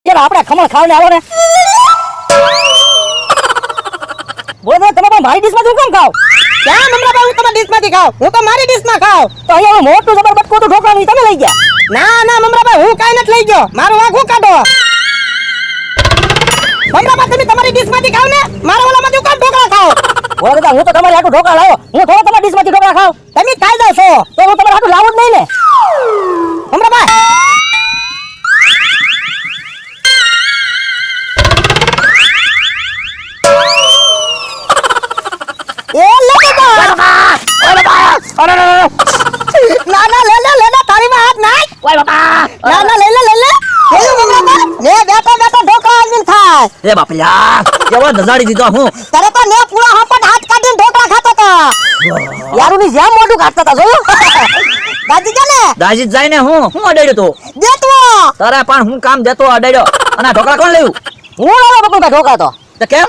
યાર આપણે ખમણ ખાવને આવો ને બોલો તમે પણ મારી ડીશમાંથી કેમ ખાવ? ક્યાં મમરાભાઈ હું તમારી ડીશમાંથી ખાવ? હું તો મારી ડીશમાં ખાવ. તો અહીંયા મોટું જબર બટકો તો ઢોકળાનું તમે લઈ ગયા. ના ના મમરાભાઈ હું કાઈ નથી લઈ ગયો. મારું વાંક હું કાઢો. મમરાભાઈ તમે તમારી ડીશમાંથી ખાવ ને, મારા ઓલામાંથી હું કામ ઢોકળા ખાવ. બોલો દાદા હું તો તમારી આટલું ઢોકળા લાવ્યો, હું થોડો તમારી ડીશમાંથી ઢોકળા ખાવ. તમે ખાઈ જાવ છો તો હું તમારે આટલું લાવું જ નહીં ને. મમરાભાઈ એ લે બાબા ના ના લે તારી માં હાથ નાખ. ઓય બાપા ના ના લે કેવું મમરાભાઈ ને બેઠો ઢોકળા આવીને ખાય. એ બાપલા કેવો દજાડી દીધો હું. તારે તો ને પૂરા હાપટ હાથ કાઢીને ઢોકળા ખાતો તો. યારુની જેમ મોઢું કાઢતા હતા જોયું. દાદી ચાલે દાજી જાય ને હું અડાડ્યો તો દેતો તારે પણ હું કામ દેતો અડાડ્યો અને આ ઢોકળા કોણ લેવું? હું લાવ્યો બકુલભાઈ ઢોકળા તો કેમ?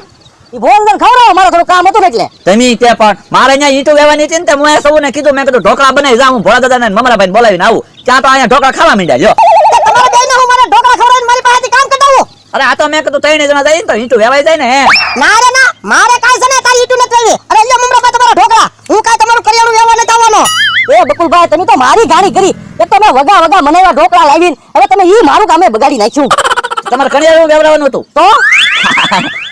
ઈ ભોજન ખવડાવો મારે થોડું કામ હતું ને એટલે. તમે તે પણ મારે અહીંયા ઈટો વેવાની હતી ને તે હું સૌને કીધું મેં કીધું ઢોકળા બનાવી જા હું ભોળા દાદાને મમરાભાઈને બોલાવીને આવું. ત્યાં તો અહીંયા ઢોકળા ખાવા માંડ્યા લ્યો. તમારા બેયને હું મારે ઢોકળા ખવડાવીને મારી પાસેથી કામ કઢાવું. અરે આ તો મેં કીધું ત્રણે જણા જાય ને તો ઈટો વેવાઈ જાય ને હે. ના રે ના મારે કાઈ છે ને તારી ઈટુ નથી લેવી. અરે લ્યો મમરાભાઈ તમારા ઢોકળા હું કાઈ તમારું કરિયાણું વેવા નથી આવવાનો. એ બકુલભાઈ તમે તો મારી ગાડી કરી. એક તો મેં વગા મનાવ્યા ઢોકળા લાવીને હવે તમે ઈ મારું કામે બગાડી નાખ્યું. તમારે કરિયાણું વેવરાવાનું હતું તો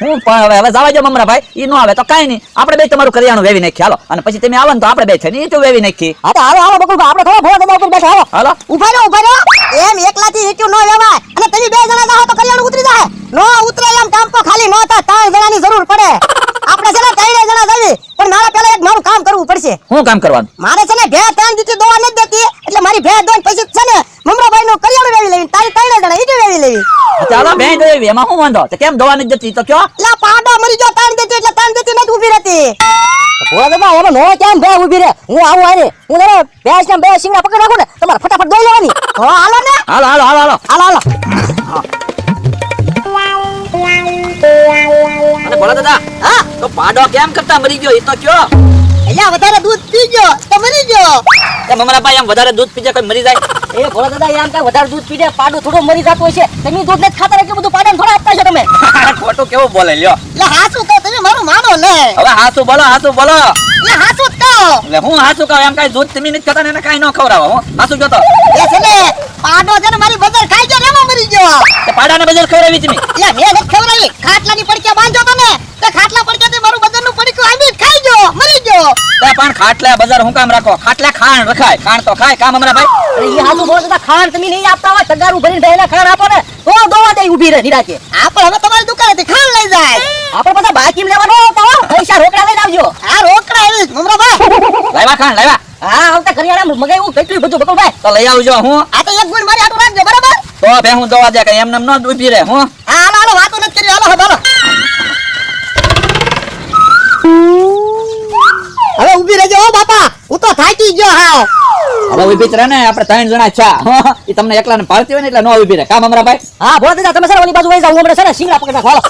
હું પણ હવે જવા દો મમરાભાઈ, ઈ નો આવે તો કાઈ નહીં, આપણે બે તમારું કરિયાણું વેવી નાખીએ હાલો. અને પછી તમે આવો ને તો આપણે બે થઈને ઈટો વેવી નાખીએ. હા તો હાલો બકુલભાઈ આપણે થોડા ભોળા દાદા ઉપર બેઠા હાલો. હાલો ઉભા રહો એમ એકલાથી ઈટુ નો વેવાય. અને તમે બે જણા જાઓ તો કરિયાણું ઉતરી જાય. નો ઉતરે એમ કામ તો ખાલી નો થાય, ત્રણ જણાની જરૂર પડે. આપણે છે ને ત્રણે જણા જાવી પણ મારે પહેલા એક મારું કામ કરવું પડશે. શું કામ કરવાનું? મારે છે ને ભે ત્રણ દીધી દોવા નથી દેતી એટલે મારી ભે દોન પછી છે ને મમરાભાઈ નું કરિયાણું વેવી લેવી, તારી ત્રણે જણા ઈટુ વેવી લેવી. ચાલો બેન દેવી એમાં શું વાંધો? તો કેમ દવા નથી જતી તો કયો? લા પાડો મરી ગયો ત્રણ દીધી એટલે ત્રણ દીધી નથી ઊભી રહેતી. ભોળા દાદા એમાં નો કેમ બે ઊભી રહે? હું આવું આને હું ને ભેંસ ને બે સિંગડા પકડી રાખું ને તમારે ફટાફટ દોઈ લેવાની. તો હાલો ને હાલો હાલો હાલો હાલો હાલો અને ભોળા દાદા હા તો પાડો કેમ કરતા મરી ગયો એ તો કયો? એટલે વધારે દૂધ પી ગયો તો મરી ગયો. એ મમરાભાઈ એમ વધારે દૂધ પીજે કોઈ મરી જાય? એ ભોળા દાદા એમ કે વધારે દૂધ પીજે પાડું થોડું મરી જતું હોય છે. તમે દૂધ નથી ખાતા એટલે બધું પાડાને થોડા આપતા છો તમે. ખોટું કેવું બોલે લ્યો. એટલે હાસુ તો તમે મારું માનો ને. હવે હાસુ બોલો હાસુ બોલો. એટલે હાસુ તો એટલે હું હાસુ કહું એમ કાઈ દૂધ તમે નથી ખાતા ને એને કાઈ ન ખવડાવો. હું હાસુ જોતો એ છે ને પાડો છે ને મારી બજાર ખાઈ ગયો ને એમાં મરી ગયો. તે પાડાને બજાર ખવડાવી તમે? એટલે મેં નથી ખવડાવી, ખાટલાની પડકે બાંધ્યો તો ને તે ખાટલા પડકેથી મારું બજારનું પડકું આમી ખાઈ ગયો મરી ગયો. તે પણ ખાટલા બજાર હું કામ રાખો? ખાટલા ખાણ રખાય, ખાણ તો ખાય કામ મમરાભાઈ. અરે ઈ હાસુ બોલો દાદા ખાણ તમે નહીં આપતા હોય તગારું ભરીને બેના ખાણ આપો ને તો દોવા દે ઊભી રહે નિરાતે. આપણે હવે તમારી દુકાનેથી ખાણ લઈ જાય. આપણે બધા બાકી લેવાનો આવતા હો, પૈસા રોકડા લઈને આવજો. આ રોકડા આવી મમરાભાઈ. લાવ્યા ખાણ લાવ્યા? હા આવતા કરિયાણા મગાવ્યું કેટલું બધું બકુલભાઈ. તો લઈ આવજો. હું આ તો એક ગુણ મારી આટું રાખજો બરાબર. તો બે હું દવા દે કે એમ નામ ન ઊભી રહે. હું હાલો હાલો વાતો નથી કરી હાલો હાલો હવે ઊભી રહેજો હો બાપા, હું તો થાકી ગયો હાવ. હવે ઊભી જ રહે ને, આપણે ત્રણ જણા છે. એ તમને એકલાને પાડતી હોય ને એટલે ન ઊભી રહે. કામ મમરાભાઈ? હા ભોળા દાદા તમે સર ઓલી બાજુ વહી જાવ, હું હમણાં છે ને સિંગડા પકડી નાખો હાલો.